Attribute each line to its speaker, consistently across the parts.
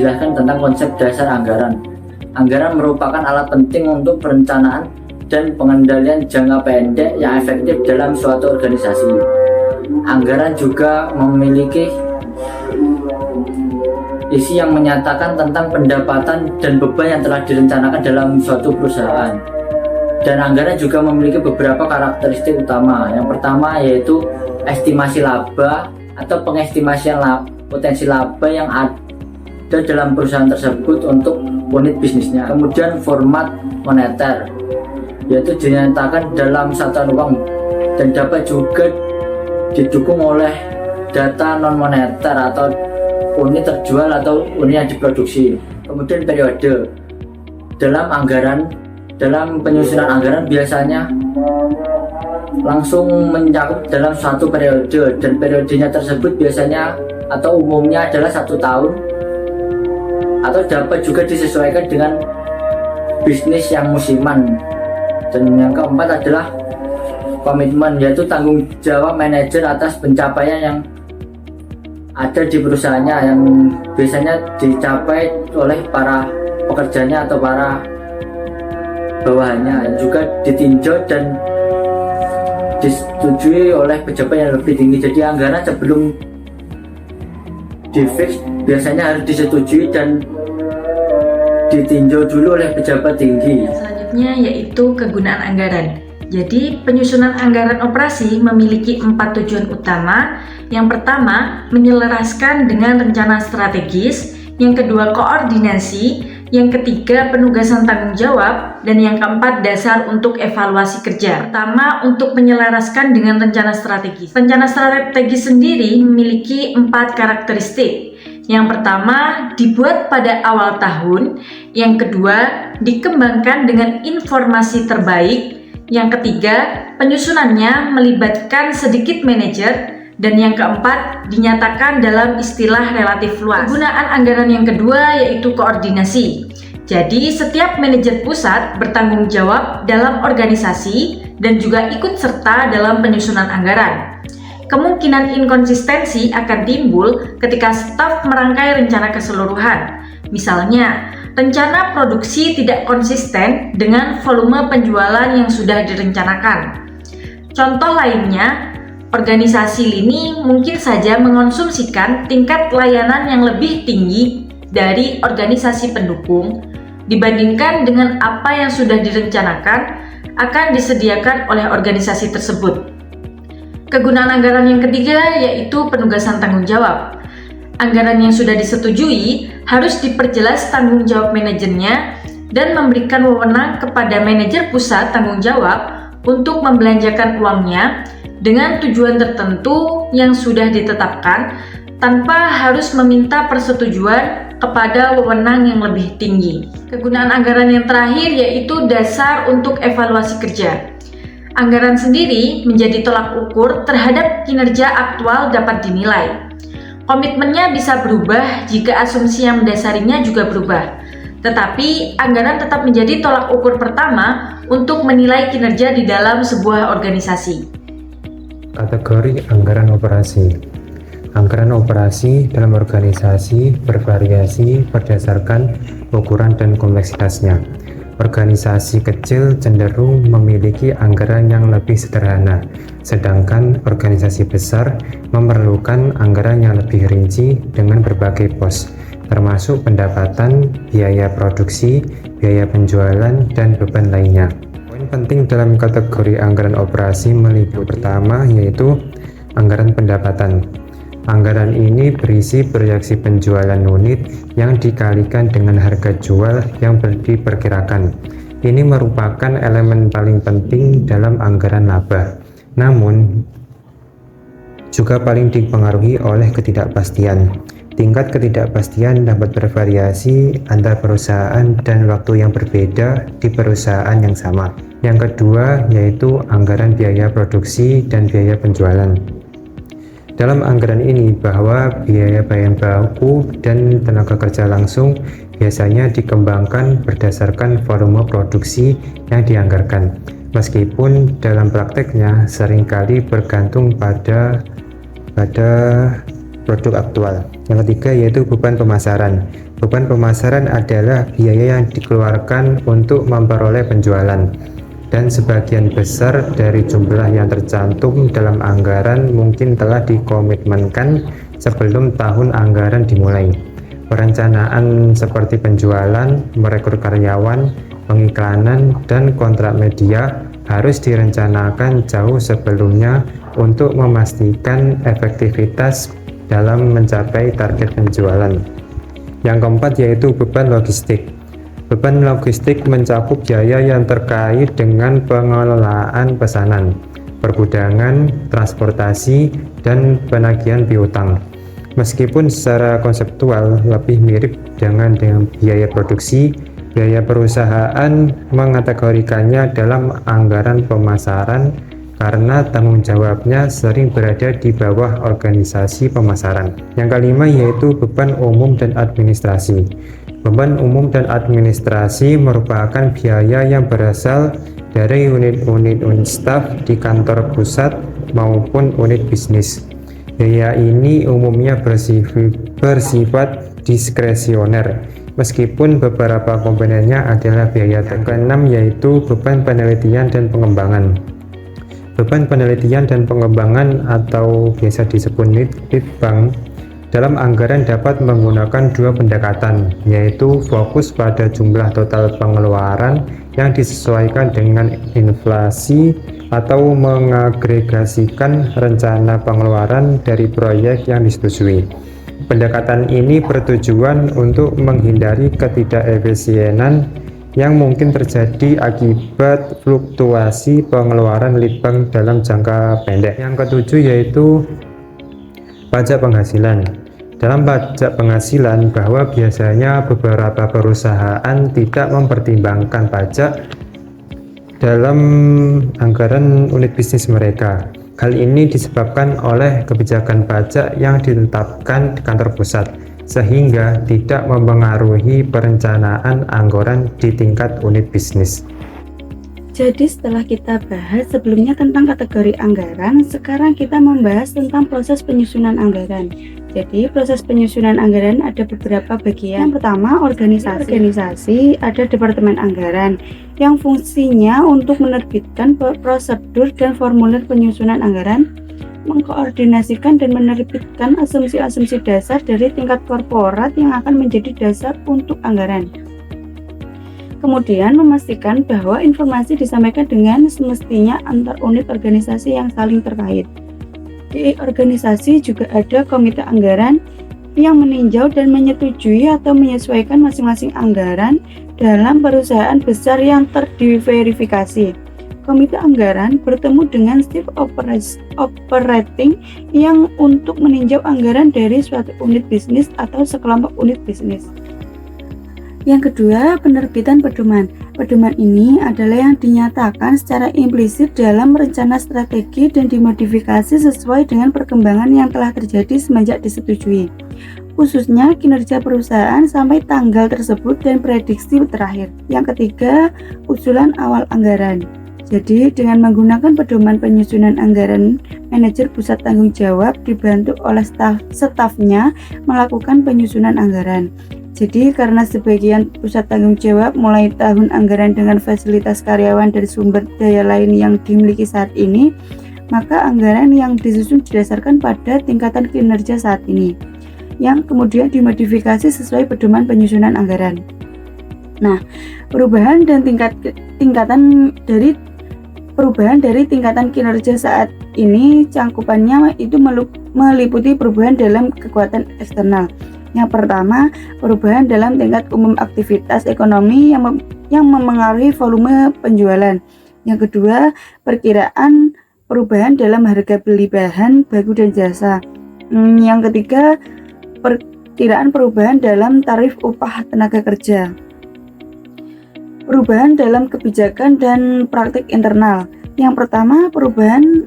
Speaker 1: menjelaskan tentang konsep dasar anggaran. Anggaran merupakan alat penting untuk perencanaan dan pengendalian jangka pendek yang efektif dalam suatu organisasi. Anggaran juga memiliki isi yang menyatakan tentang pendapatan dan beban yang telah direncanakan dalam suatu perusahaan. Dan anggaran juga memiliki beberapa karakteristik utama. Yang pertama yaitu estimasi laba atau pengestimasian potensi laba yang ada dalam perusahaan tersebut untuk unit bisnisnya. Kemudian format moneter, yaitu dinyatakan dalam satuan uang dan dapat juga didukung oleh data non moneter atau unit terjual atau unit yang diproduksi. Kemudian periode, dalam penyusunan anggaran biasanya langsung mencakup dalam suatu periode, dan periodenya tersebut biasanya atau umumnya adalah 1 tahun, atau dapat juga disesuaikan dengan bisnis yang musiman. Dan yang keempat adalah komitmen, yaitu tanggung jawab manajer atas pencapaian yang ada di perusahaannya, yang biasanya dicapai oleh para pekerjanya atau para bawahannya, yang juga ditinjau dan disetujui oleh pejabat yang lebih tinggi. Jadi anggaran sebelum difix biasanya harus disetujui dan ditinjau dulu oleh pejabat tinggi.
Speaker 2: Selanjutnya yaitu kegunaan anggaran. Jadi penyusunan anggaran operasi memiliki 4 tujuan utama. Yang pertama, menyelaraskan dengan rencana strategis. Yang kedua, koordinasi. Yang ketiga, penugasan tanggung jawab. Dan yang keempat, dasar untuk evaluasi kerja. Pertama, untuk menyelaraskan dengan rencana strategis. Rencana strategis sendiri memiliki 4 karakteristik. Yang pertama, dibuat pada awal tahun. Yang kedua, dikembangkan dengan informasi terbaik. Yang ketiga, penyusunannya melibatkan sedikit manajer. Dan yang keempat, dinyatakan dalam istilah relatif luas. Penggunaan anggaran yang kedua yaitu koordinasi. Jadi, setiap manajer pusat bertanggung jawab dalam organisasi dan juga ikut serta dalam penyusunan anggaran. Kemungkinan inkonsistensi akan timbul ketika staf merangkai rencana keseluruhan. Misalnya, rencana produksi tidak konsisten dengan volume penjualan yang sudah direncanakan. Contoh lainnya, organisasi lini mungkin saja mengonsumsikan tingkat layanan yang lebih tinggi dari organisasi pendukung dibandingkan dengan apa yang sudah direncanakan akan disediakan oleh organisasi tersebut. Kegunaan anggaran yang ketiga yaitu penugasan tanggung jawab. Anggaran yang sudah disetujui harus diperjelas tanggung jawab manajernya dan memberikan wewenang kepada manajer pusat tanggung jawab untuk membelanjakan uangnya dengan tujuan tertentu yang sudah ditetapkan tanpa harus meminta persetujuan kepada wewenang yang lebih tinggi. Kegunaan anggaran yang terakhir yaitu dasar untuk evaluasi kerja. Anggaran sendiri menjadi tolak ukur terhadap kinerja aktual dapat dinilai. Komitmennya bisa berubah jika asumsi yang mendasarinya juga berubah. Tetapi anggaran tetap menjadi tolak ukur pertama untuk menilai kinerja di dalam sebuah organisasi.
Speaker 3: Kategori anggaran operasi. Anggaran operasi dalam organisasi bervariasi berdasarkan ukuran dan kompleksitasnya. Organisasi kecil cenderung memiliki anggaran yang lebih sederhana, sedangkan organisasi besar memerlukan anggaran yang lebih rinci dengan berbagai pos, termasuk pendapatan, biaya produksi, biaya penjualan, dan beban lainnya. Poin penting dalam kategori anggaran operasi meliputi pertama yaitu anggaran pendapatan. Anggaran ini berisi proyeksi penjualan unit yang dikalikan dengan harga jual yang diperkirakan. Ini merupakan elemen paling penting dalam anggaran laba, namun juga paling dipengaruhi oleh ketidakpastian. Tingkat ketidakpastian dapat bervariasi antar perusahaan dan waktu yang berbeda di perusahaan yang sama. Yang kedua yaitu anggaran biaya produksi dan biaya penjualan. Dalam anggaran ini bahwa biaya bahan baku dan tenaga kerja langsung biasanya dikembangkan berdasarkan volume produksi yang dianggarkan, meskipun dalam prakteknya seringkali bergantung pada produk aktual. Yang ketiga yaitu beban pemasaran. Beban pemasaran adalah biaya yang dikeluarkan untuk memperoleh penjualan, dan sebagian besar dari jumlah yang tercantum dalam anggaran mungkin telah dikomitmenkan sebelum tahun anggaran dimulai. Perencanaan seperti penjualan, merekrut karyawan, pengiklanan, dan kontrak media harus direncanakan jauh sebelumnya untuk memastikan efektivitas dalam mencapai target penjualan. Yang keempat yaitu beban logistik. Beban logistik mencakup biaya yang terkait dengan pengelolaan pesanan, pergudangan, transportasi, dan penagihan piutang. Meskipun secara konseptual lebih mirip dengan biaya produksi, biaya perusahaan mengategorikannya dalam anggaran pemasaran karena tanggung jawabnya sering berada di bawah organisasi pemasaran. Yang kelima yaitu beban umum dan administrasi. Beban umum dan administrasi merupakan biaya yang berasal dari unit-unit staf di kantor pusat maupun unit bisnis. Biaya ini umumnya bersifat diskresioner, meskipun beberapa komponennya adalah biaya. Yang keenam yaitu beban penelitian dan pengembangan. Beban penelitian dan pengembangan atau biasa disebut litbang dalam anggaran dapat menggunakan dua pendekatan, yaitu fokus pada jumlah total pengeluaran yang disesuaikan dengan inflasi atau mengagregasikan rencana pengeluaran dari proyek yang disetujui. Pendekatan ini bertujuan untuk menghindari ketidakefisienan yang mungkin terjadi akibat fluktuasi pengeluaran litbang dalam jangka pendek. Yang ketujuh yaitu pajak penghasilan. Dalam pajak penghasilan, bahwa biasanya beberapa perusahaan tidak mempertimbangkan pajak dalam anggaran unit bisnis mereka. Hal ini disebabkan oleh kebijakan pajak yang ditetapkan di kantor pusat, sehingga tidak mempengaruhi perencanaan anggaran di tingkat unit bisnis.
Speaker 4: Jadi setelah kita bahas sebelumnya tentang kategori anggaran, sekarang kita membahas tentang proses penyusunan anggaran. Jadi proses penyusunan anggaran ada beberapa bagian. Yang pertama organisasi, ada departemen anggaran yang fungsinya untuk menerbitkan prosedur dan formulir penyusunan anggaran, mengkoordinasikan dan menerbitkan asumsi-asumsi dasar dari tingkat korporat yang akan menjadi dasar untuk anggaran. Kemudian memastikan bahwa informasi disampaikan dengan semestinya antar unit organisasi yang saling terkait. Di organisasi juga ada komite anggaran yang meninjau dan menyetujui atau menyesuaikan masing-masing anggaran dalam perusahaan besar yang terdiverifikasi. Komite anggaran bertemu dengan Chief Operating yang untuk meninjau anggaran dari suatu unit bisnis atau sekelompok unit bisnis. Yang kedua, penerbitan pedoman. Pedoman ini adalah yang dinyatakan secara implisit dalam rencana strategi dan dimodifikasi sesuai dengan perkembangan yang telah terjadi semenjak disetujui, khususnya kinerja perusahaan sampai tanggal tersebut dan prediksi terakhir. Yang ketiga, usulan awal anggaran. Jadi, dengan menggunakan pedoman penyusunan anggaran, manajer pusat tanggung jawab dibantu oleh stafnya melakukan penyusunan anggaran. Jadi karena sebagian pusat tanggung jawab mulai tahun anggaran dengan fasilitas karyawan dari sumber daya lain yang dimiliki saat ini, maka anggaran yang disusun didasarkan pada tingkatan kinerja saat ini, yang kemudian dimodifikasi sesuai pedoman penyusunan anggaran. Nah, perubahan dari tingkatan kinerja saat ini cangkupannya itu meliputi perubahan dalam kekuatan eksternal. Yang pertama, perubahan dalam tingkat umum aktivitas ekonomi yang memengaruhi volume penjualan. Yang kedua, perkiraan perubahan dalam harga beli bahan baku dan jasa. Yang ketiga, perkiraan perubahan dalam tarif upah tenaga kerja. Perubahan dalam kebijakan dan praktik internal. Yang pertama, perubahan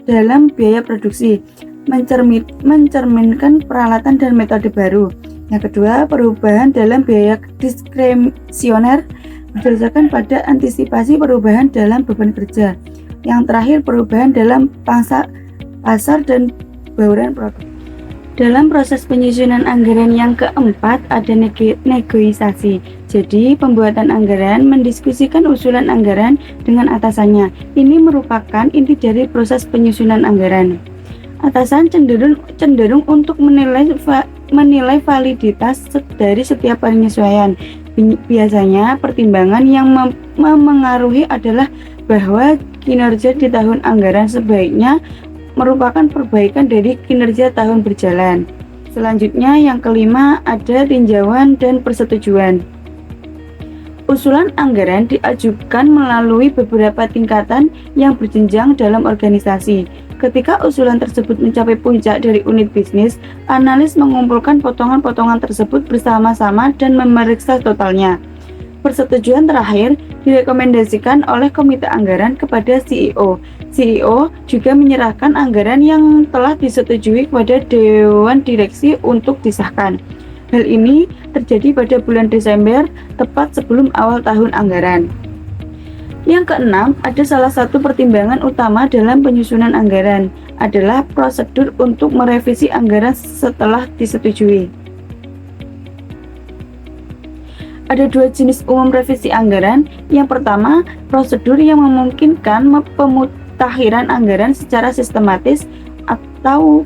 Speaker 4: dalam biaya produksi, mencerminkan peralatan dan metode baru. Yang kedua, perubahan dalam biaya diskresioner berdasarkan pada antisipasi perubahan dalam beban kerja. Yang terakhir, perubahan dalam pangsa pasar dan bauran produk. Dalam proses penyusunan anggaran yang keempat ada negosiasi. Jadi, pembuatan anggaran mendiskusikan usulan anggaran dengan atasannya. Ini merupakan inti dari proses penyusunan anggaran. Atasan cenderung untuk menilai validitas dari setiap penyesuaian. Biasanya pertimbangan yang memengaruhi adalah bahwa kinerja di tahun anggaran sebaiknya merupakan perbaikan dari kinerja tahun berjalan. Selanjutnya yang kelima ada tinjauan dan persetujuan. Usulan anggaran diajukan melalui beberapa tingkatan yang berjenjang dalam organisasi. Ketika usulan tersebut mencapai puncak dari unit bisnis, analis mengumpulkan potongan-potongan tersebut bersama-sama dan memeriksa totalnya. Persetujuan terakhir direkomendasikan oleh komite anggaran kepada CEO. CEO juga menyerahkan anggaran yang telah disetujui kepada Dewan Direksi untuk disahkan. Hal ini terjadi pada bulan Desember, tepat sebelum awal tahun anggaran. Yang keenam, ada salah satu pertimbangan utama dalam penyusunan anggaran adalah prosedur untuk merevisi anggaran setelah disetujui. Ada dua jenis umum revisi anggaran. Yang pertama, prosedur yang memungkinkan pemutakhiran anggaran secara sistematis atau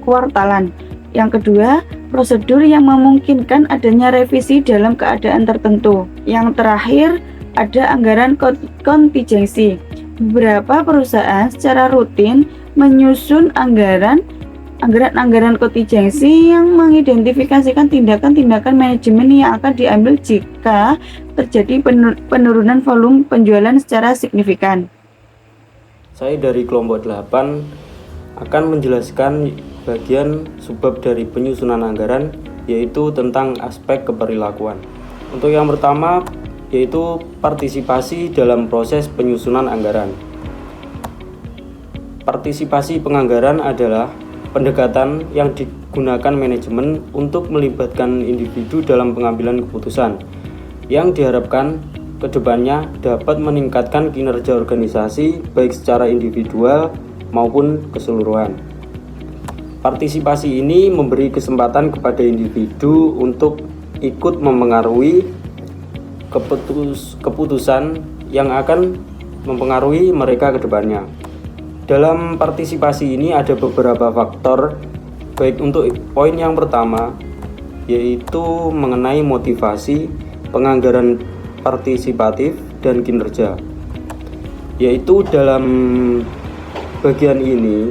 Speaker 4: kuartalan. Yang kedua, prosedur yang memungkinkan adanya revisi dalam keadaan tertentu. Yang terakhir, ada anggaran kontingensi. Beberapa perusahaan secara rutin menyusun anggaran kontingensi yang mengidentifikasikan tindakan-tindakan manajemen yang akan diambil jika terjadi penurunan volume penjualan secara signifikan.
Speaker 5: Saya dari kelompok 8 akan menjelaskan bagian subbab dari penyusunan anggaran, yaitu tentang aspek keperilakuan. Untuk yang pertama, yaitu partisipasi dalam proses penyusunan anggaran. Partisipasi penganggaran adalah pendekatan yang digunakan manajemen untuk melibatkan individu dalam pengambilan keputusan yang diharapkan kedepannya dapat meningkatkan kinerja organisasi baik secara individual maupun keseluruhan. Partisipasi ini memberi kesempatan kepada individu untuk ikut memengaruhi keputusan yang akan mempengaruhi mereka kedepannya. Dalam partisipasi ini ada beberapa faktor, baik untuk poin yang pertama, yaitu mengenai motivasi, penganggaran partisipatif, dan kinerja. Yaitu dalam bagian ini,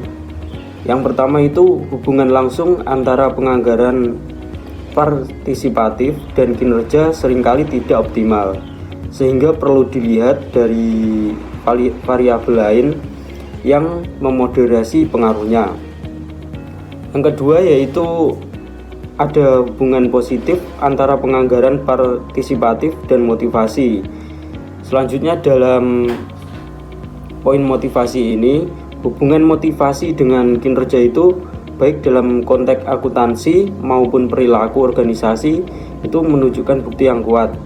Speaker 5: yang pertama itu hubungan langsung antara penganggaran partisipatif dan kinerja seringkali tidak optimal, sehingga perlu dilihat dari variabel lain yang memoderasi pengaruhnya. Yang kedua yaitu ada hubungan positif antara penganggaran partisipatif dan motivasi. Selanjutnya dalam poin motivasi ini, hubungan motivasi dengan kinerja itu baik dalam konteks akuntansi maupun perilaku organisasi itu menunjukkan bukti yang kuat.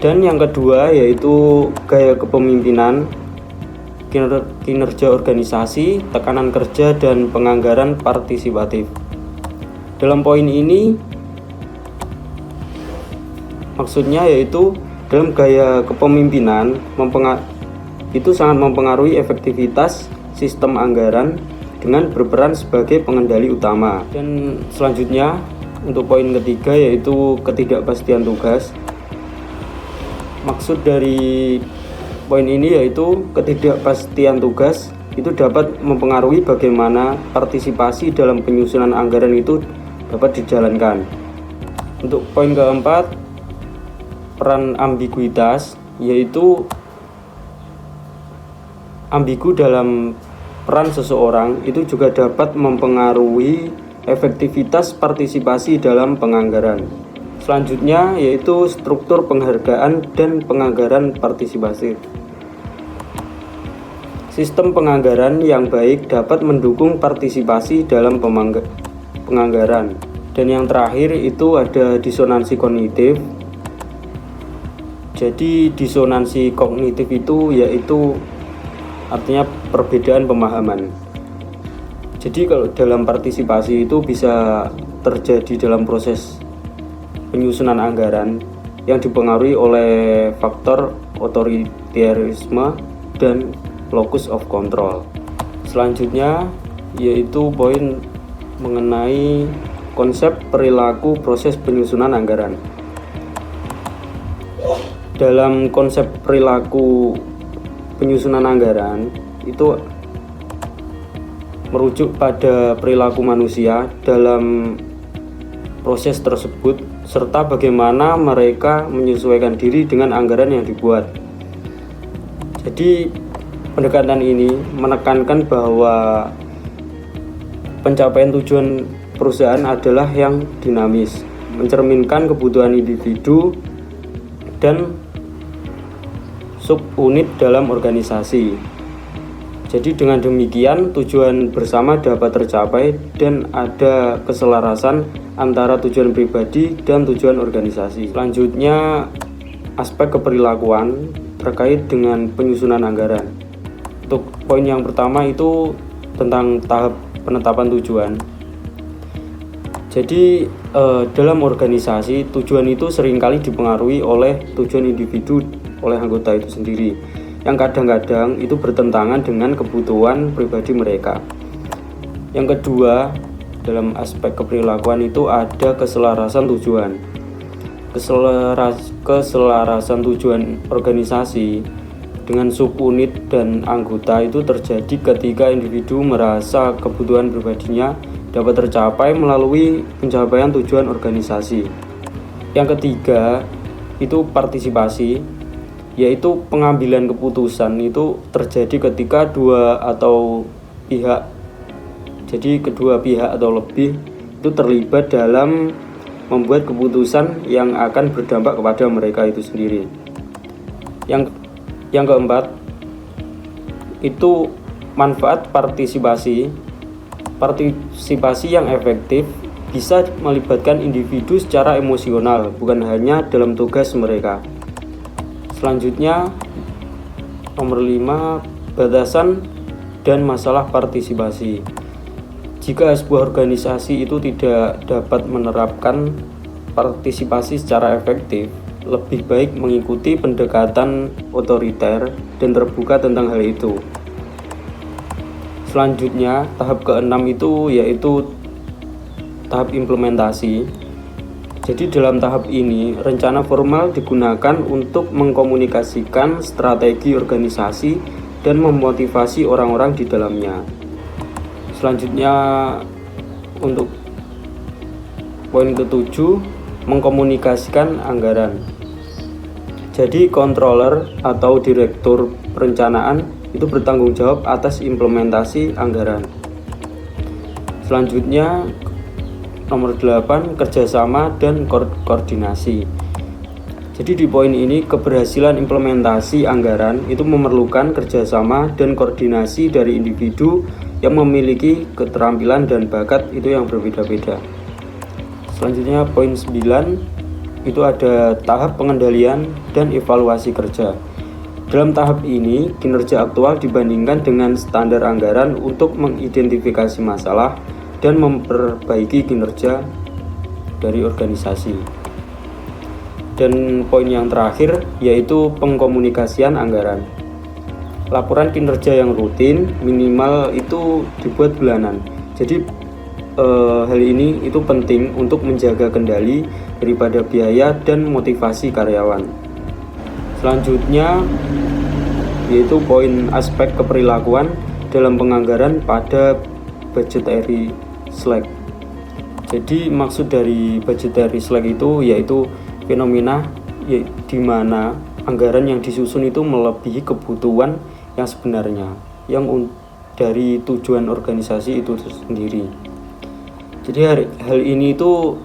Speaker 5: Dan yang kedua yaitu gaya kepemimpinan, kinerja organisasi, tekanan kerja, dan penganggaran partisipatif. Dalam poin ini maksudnya yaitu dalam gaya kepemimpinan itu sangat mempengaruhi efektivitas sistem anggaran dengan berperan sebagai pengendali utama. Dan selanjutnya untuk poin ketiga yaitu ketidakpastian tugas. Maksud dari poin ini yaitu ketidakpastian tugas itu dapat mempengaruhi bagaimana partisipasi dalam penyusunan anggaran itu dapat dijalankan. Untuk poin keempat, peran ambiguitas, yaitu ambigu dalam peran seseorang itu juga dapat mempengaruhi efektivitas partisipasi dalam penganggaran. Selanjutnya yaitu struktur penghargaan dan penganggaran partisipatif. Sistem penganggaran yang baik dapat mendukung partisipasi dalam penganggaran. Dan yang terakhir itu ada disonansi kognitif. Jadi disonansi kognitif itu yaitu artinya perbedaan pemahaman. Jadi kalau dalam partisipasi itu bisa terjadi dalam proses penyusunan anggaran yang dipengaruhi oleh faktor otoritarisme dan locus of control. Selanjutnya yaitu poin mengenai konsep perilaku proses penyusunan anggaran. Dalam konsep perilaku penyusunan anggaran itu merujuk pada perilaku manusia dalam proses tersebut serta bagaimana mereka menyesuaikan diri dengan anggaran yang dibuat. Jadi pendekatan ini menekankan bahwa pencapaian tujuan perusahaan adalah yang dinamis, mencerminkan kebutuhan individu dan subunit dalam organisasi. Jadi dengan demikian tujuan bersama dapat tercapai dan ada keselarasan antara tujuan pribadi dan tujuan organisasi. Selanjutnya aspek keperilakuan terkait dengan penyusunan anggaran. Untuk poin yang pertama itu tentang tahap penetapan tujuan. Jadi dalam organisasi tujuan itu seringkali dipengaruhi oleh tujuan individu oleh anggota itu sendiri, yang kadang-kadang itu bertentangan dengan kebutuhan pribadi mereka. Yang kedua, dalam aspek keperilakuan itu ada keselarasan tujuan. Keselarasan tujuan organisasi dengan subunit dan anggota itu terjadi ketika individu merasa kebutuhan pribadinya dapat tercapai melalui pencapaian tujuan organisasi. Yang ketiga, itu partisipasi, yaitu pengambilan keputusan itu terjadi ketika dua atau pihak, jadi kedua pihak atau lebih itu terlibat dalam membuat keputusan yang akan berdampak kepada mereka itu sendiri. Yang keempat itu manfaat partisipasi. Partisipasi yang efektif bisa melibatkan individu secara emosional, bukan hanya dalam tugas mereka. Selanjutnya nomor 5, batasan dan masalah partisipasi. Jika sebuah organisasi itu tidak dapat menerapkan partisipasi secara efektif, lebih baik mengikuti pendekatan otoriter dan terbuka tentang hal itu. Selanjutnya tahap ke-6 itu yaitu tahap implementasi. Jadi dalam tahap ini rencana formal digunakan untuk mengkomunikasikan strategi organisasi dan memotivasi orang-orang di dalamnya. Selanjutnya untuk poin ke-7, mengkomunikasikan anggaran. Jadi controller atau direktur perencanaan itu bertanggung jawab atas implementasi anggaran. Selanjutnya nomor 8, kerjasama dan koordinasi. Jadi di poin ini keberhasilan implementasi anggaran itu memerlukan kerjasama dan koordinasi dari individu yang memiliki keterampilan dan bakat itu yang berbeda-beda. Selanjutnya poin 9 itu ada tahap pengendalian dan evaluasi kerja. Dalam tahap ini kinerja aktual dibandingkan dengan standar anggaran untuk mengidentifikasi masalah dan memperbaiki kinerja dari organisasi. Dan poin yang terakhir yaitu pengkomunikasian anggaran. Laporan kinerja yang rutin minimal itu dibuat bulanan. Jadi hal ini itu penting untuk menjaga kendali daripada biaya dan motivasi karyawan. Selanjutnya yaitu poin aspek keperilakuan dalam penganggaran pada budgetary slack. Jadi maksud dari budgetary slack itu yaitu fenomena di mana anggaran yang disusun itu melebihi kebutuhan yang sebenarnya yang dari tujuan organisasi itu sendiri. Jadi hal ini itu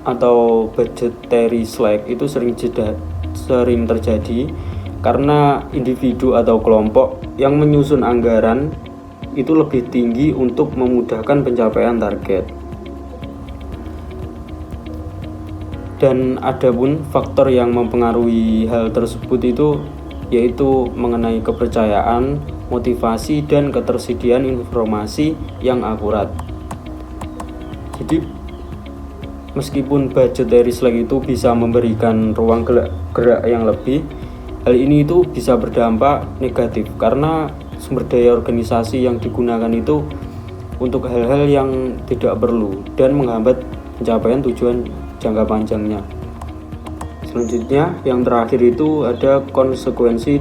Speaker 5: atau budgetary slack itu sering terjadi karena individu atau kelompok yang menyusun anggaran itu lebih tinggi untuk memudahkan pencapaian target. Dan ada pun faktor yang mempengaruhi hal tersebut itu yaitu mengenai kepercayaan motivasi, dan ketersediaan informasi yang akurat. Jadi meskipun budgetary slack itu bisa memberikan ruang gerak yang lebih, hal ini itu bisa berdampak negatif karena sumber daya organisasi yang digunakan itu untuk hal-hal yang tidak perlu dan menghambat pencapaian tujuan jangka panjangnya. Selanjutnya, yang terakhir itu ada konsekuensi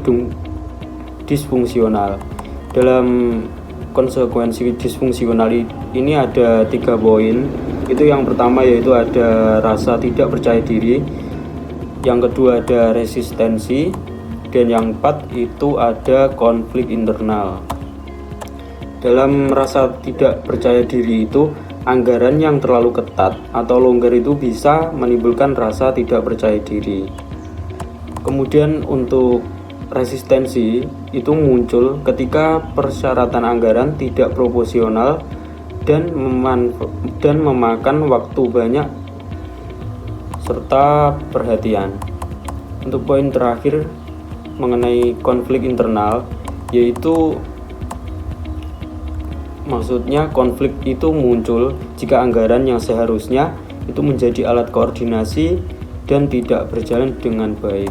Speaker 5: disfungsional. Dalam konsekuensi disfungsional ini ada 3 poin. Itu yang pertama yaitu ada rasa tidak percaya diri, yang kedua ada resistensi, dan yang keempat itu ada konflik internal. Dalam rasa tidak percaya diri itu, anggaran yang terlalu ketat atau longgar itu bisa menimbulkan rasa tidak percaya diri. Kemudian untuk resistensi itu muncul ketika persyaratan anggaran tidak proporsional dan memakan waktu banyak serta perhatian. Untuk poin terakhir mengenai konflik internal, yaitu maksudnya konflik itu muncul jika anggaran yang seharusnya itu menjadi alat koordinasi dan tidak berjalan dengan baik.